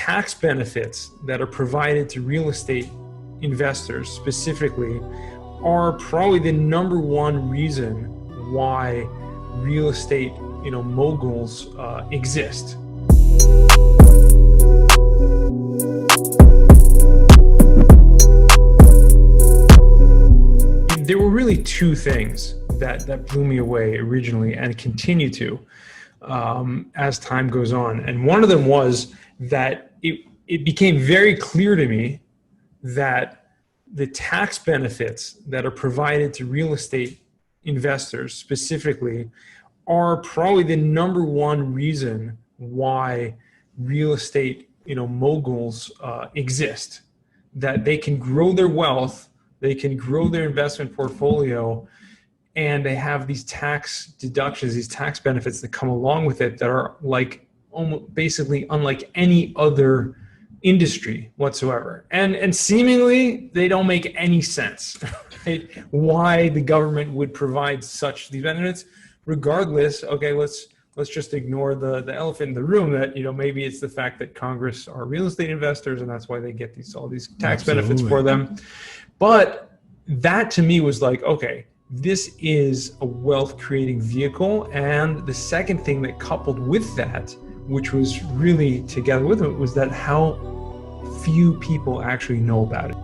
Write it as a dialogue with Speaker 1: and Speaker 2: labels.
Speaker 1: tax benefits that are provided to real estate investors specifically are probably the number one reason why real estate, moguls exist. There were really two things that blew me away originally and continue to as time goes on. And one of them was that it became very clear to me that the tax benefits that are provided to real estate investors specifically are probably the number one reason why real estate, moguls exist. That they can grow their wealth, they can grow their investment portfolio, and they have these tax deductions, these tax benefits that come along with it that are like almost basically unlike any other industry whatsoever. And seemingly they don't make any sense, right? Why the government would provide these benefits. Regardless, okay, let's just ignore the elephant in the room that, maybe it's the fact that Congress are real estate investors and that's why they get all these tax benefits for them. But that to me was like, okay, this is a wealth creating vehicle. And the second thing that coupled with that, which was really together with it, was that how few people actually know about it.